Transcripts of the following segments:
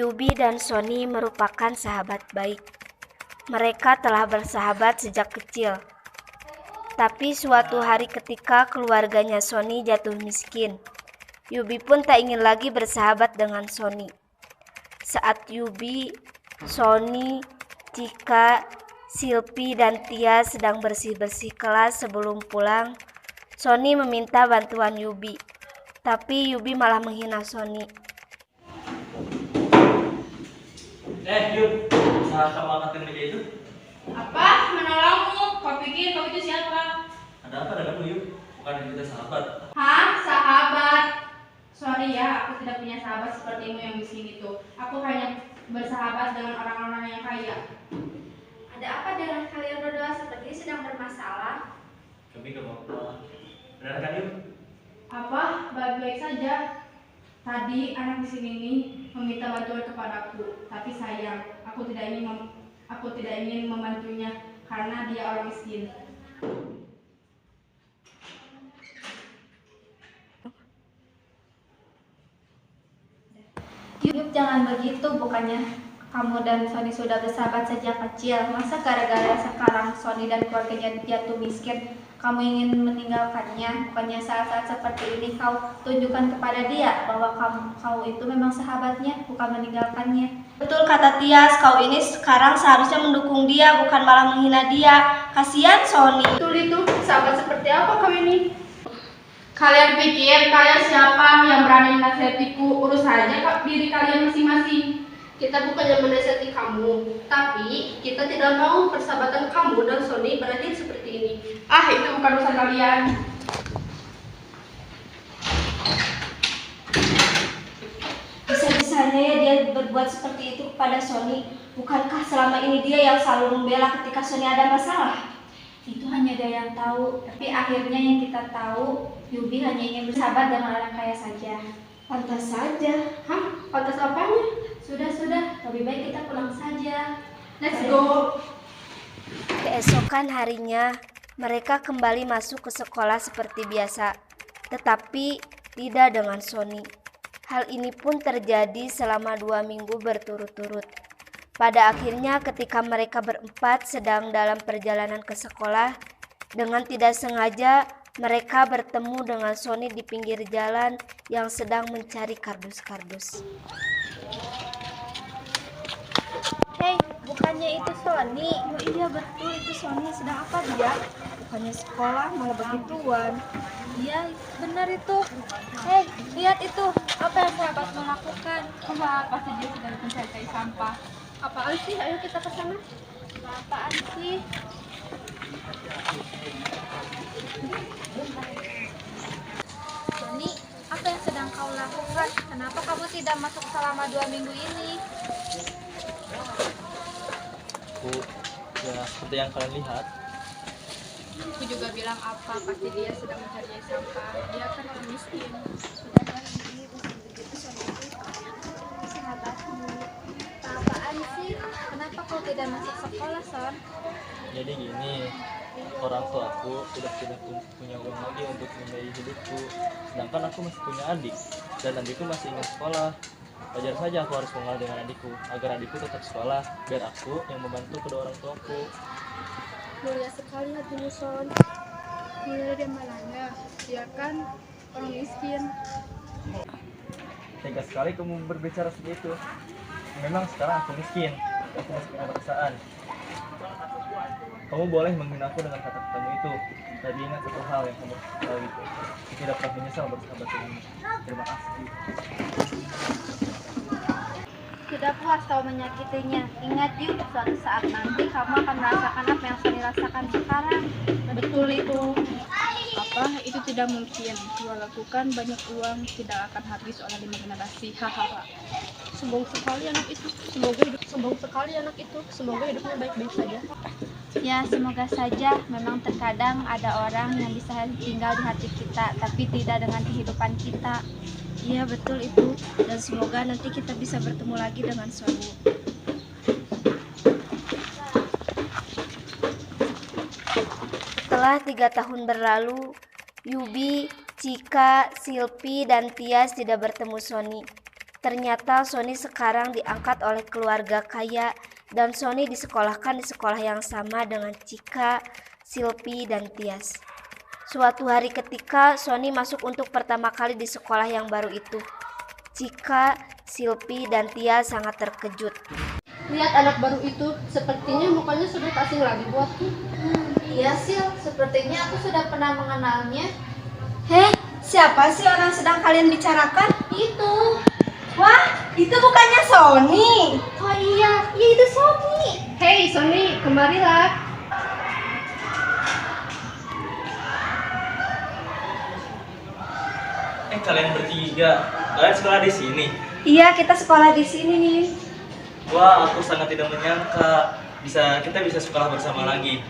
Yubi dan Sony merupakan sahabat baik. Mereka telah bersahabat sejak kecil. Tapi suatu hari ketika keluarganya Sony jatuh miskin, Yubi pun tak ingin lagi bersahabat dengan Sony. Saat Yubi, Sony, Cika, Silpi, dan Tia sedang bersih-bersih kelas sebelum pulang, Sony meminta bantuan Yubi. Tapi Yubi malah menghina Sony. Yuk, usaha kamu angkatin meja itu. Apa? Menolongmu? Kau pikir kau itu siapa? Ada apa denganmu, Yuk? Bukan kita sahabat. Hah? Sahabat? Sorry ya, aku tidak punya sahabat sepertimu yang miskin itu. Aku hanya bersahabat dengan orang-orang yang kaya. Ada apa dengan kalian berdua seperti sedang bermasalah? Kami gak mau pulang. Benar kan, Yuk? Apa? Baik-baik saja. Tadi anak di sini nih meminta bantuan kepadaku, tapi sayang, aku tidak ingin membantunya karena dia orang miskin. Yuk, jangan begitu, bukannya kamu dan Sony sudah bersahabat sejak kecil. Masa gara-gara sekarang Sony dan keluarganya jatuh miskin, kamu ingin meninggalkannya? Bukannya saat-saat seperti ini kau tunjukkan kepada dia bahwa kau itu memang sahabatnya, bukan meninggalkannya. Betul kata Tias, kau ini sekarang seharusnya mendukung dia, bukan malah menghina dia. Kasihan Sony. Betul itu, sahabat seperti apa kau ini? Kalian pikir kalian siapa yang berani menasihatiku? Urus saja diri kalian masing-masing. Kita bukannya menasihati kamu, tapi kita tidak mau persahabatan kamu dan Sony berakhir seperti ini. Itu bukan urusan kalian. Bisa-bisanya ya dia berbuat seperti itu kepada Sony. Bukankah selama ini dia yang selalu membela ketika Sony ada masalah? Itu hanya dia yang tahu. Tapi akhirnya yang kita tahu, Yubi hanya ingin bersahabat dengan orang kaya saja. Pantas saja. Hah? Pantas apanya? Sudah, lebih baik kita pulang saja. Let's go. Keesokan harinya, mereka kembali masuk ke sekolah seperti biasa, tetapi tidak dengan Sony. Hal ini pun terjadi selama 2 minggu berturut-turut. Pada akhirnya ketika mereka berempat sedang dalam perjalanan ke sekolah, dengan tidak sengaja mereka bertemu dengan Sony di pinggir jalan yang sedang mencari kardus-kardus. Hei, bukannya itu Sony? Oh iya betul, itu Sony. Sedang apa dia? Bukannya sekolah, malah begituan. Iya, benar itu. Hei, lihat itu. Apa yang sahabatmu lakukan? Pasti dia sedang mencari sampah. Apaan sih? Ayo kita ke sana. Apaan sih? Sony, apa yang sedang kau lakukan? Kenapa kamu tidak masuk selama 2 minggu ini? Aku, ya seperti yang kalian lihat. Aku juga bilang apa, pasti dia sedang mencari sampah. Dia kan orang miskin. Sudahlah, ini bukan begitu Sony. Sahabatmu. Apaan sih? Kenapa kau tidak masuk sekolah, Son? Jadi gini, orang tua aku sudah tidak punya uang lagi untuk membiayai hidupku. Sedangkan aku masih punya adik, dan adikku masih ingin sekolah. Wajar saja aku harus mengalah dengan adikku, agar adikku tetap sekolah, biar aku yang membantu kedua orang tuaku. Mulia sekali hatimu, Son. Mulia dia malahnya. Dia kan orang miskin. Tega sekali kamu berbicara seperti itu. Memang sekarang aku miskin, aku masih punya perasaan. Kamu boleh menghina aku dengan kata-katamu itu. Tapi ingat satu hal yang kamu tahu itu. Aku tidak pernah menyesal bersahabat denganmu. Terima kasih. Tidak puas kau menyakitinya. Ingat Yuk, suatu saat nanti kamu akan merasakan apa yang Sony rasakan sekarang. Betul itu. Apa? Itu tidak mungkin. Gua lakukan banyak uang tidak akan habis oleh 5 generasi. Hahaha. Sombong sekali anak itu. Semoga hidupnya baik-baik saja. Ya, semoga saja. Memang terkadang ada orang yang bisa tinggal di hati kita, tapi tidak dengan kehidupan kita. Iya, betul itu. Dan semoga nanti kita bisa bertemu lagi dengan Sony. Setelah 3 tahun berlalu, Yubi, Cika, Silpi, dan Tias tidak bertemu Sony. Ternyata Sony sekarang diangkat oleh keluarga kaya dan Sony disekolahkan di sekolah yang sama dengan Cika, Silpi, dan Tias. Suatu hari ketika Sony masuk untuk pertama kali di sekolah yang baru itu, Cika, Silpi, dan Tias sangat terkejut. Lihat anak baru itu, sepertinya mukanya sudah tak asing lagi buatku. Iya Sil, sepertinya aku sudah pernah mengenalnya. Heh, siapa sih orang sedang kalian bicarakan? Itu. Wah, itu bukannya Sony. Oh iya, itu Sony. Hei Sony, kemarilah. Kalian bertiga, kalian sekolah di sini? Iya, kita sekolah di sini nih. Wah, aku sangat tidak menyangka kita bisa sekolah bersama lagi.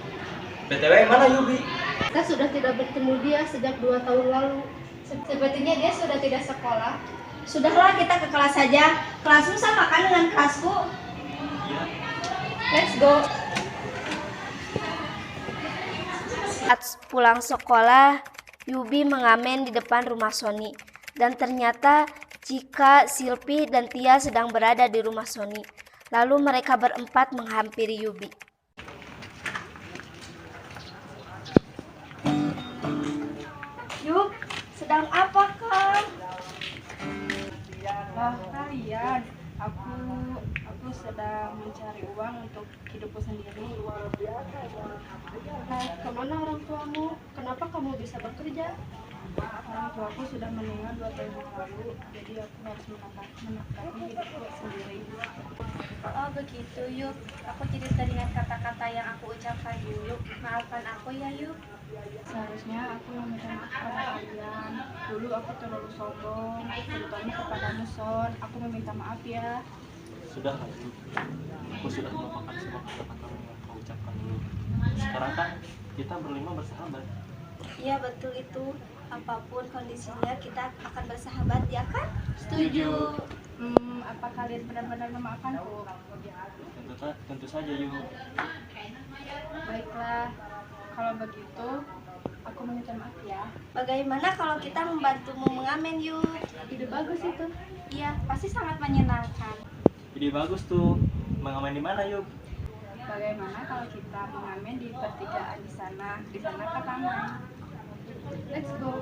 BTW, mana Yubi? Kita sudah tidak bertemu dia sejak 2 tahun lalu. Sepertinya dia sudah tidak sekolah. Sudahlah, kita ke kelas saja. Kelasmu sama kan dengan kelasku? Iya. Let's go. Saat pulang sekolah, Yubi mengamen di depan rumah Sony. Dan ternyata Cika, Silpi, dan Tia sedang berada di rumah Sony. Lalu mereka berempat menghampiri Yubi. Yuk, sedang apa kak? Lah kalian, aku sedang mencari uang untuk hidupku sendiri. Nah, kemana orang tuamu? Kenapa kamu bisa bekerja? Orang tuaku sudah meninggal 2 tahun yang lalu, jadi aku harus menafkahi hidupku sendiri. Oh begitu Yuk, aku jadi teringat kata-kata yang aku ucapkan dulu. Maafkan aku ya Yuk. Seharusnya aku meminta maaf kepada kalian. Dulu aku terlalu sombong, terutama kepadamu Son. Aku meminta maaf ya. Sudah, Yubi. Aku sudah melupakan semua kata-kata yang kau ucapkan dulu. Sekarang kan kita berlima bersahabat. Iya betul itu. Apapun kondisinya kita akan bersahabat ya kan? Setuju. Apa kalian benar-benar memaafkanku? Tentu saja, Yu. Baiklah, kalau begitu aku meminta maaf ya. Bagaimana kalau kita membantumu mengamen Yuk? Ide bagus itu. Iya, pasti sangat menyenangkan. Ide bagus tuh. Mengamen di mana, Yu? Bagaimana kalau kita mengamen di pertigaan di sana? Di sana kan ramai. Let's go.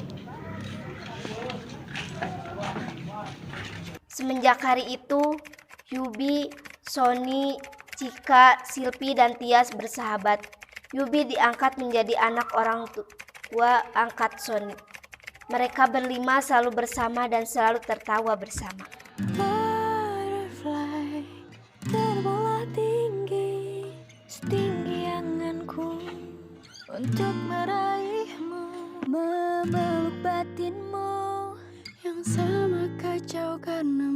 Semenjak hari itu, Yubi, Sony, Cika, Silpi, dan Tias bersahabat. Yubi diangkat menjadi anak orang tua angkat Sony. Mereka berlima selalu bersama dan selalu tertawa bersama. Butterfly terbelah tinggi, setinggi anganku untuk meraihmu, memeluk batinmu yang sama kacau karena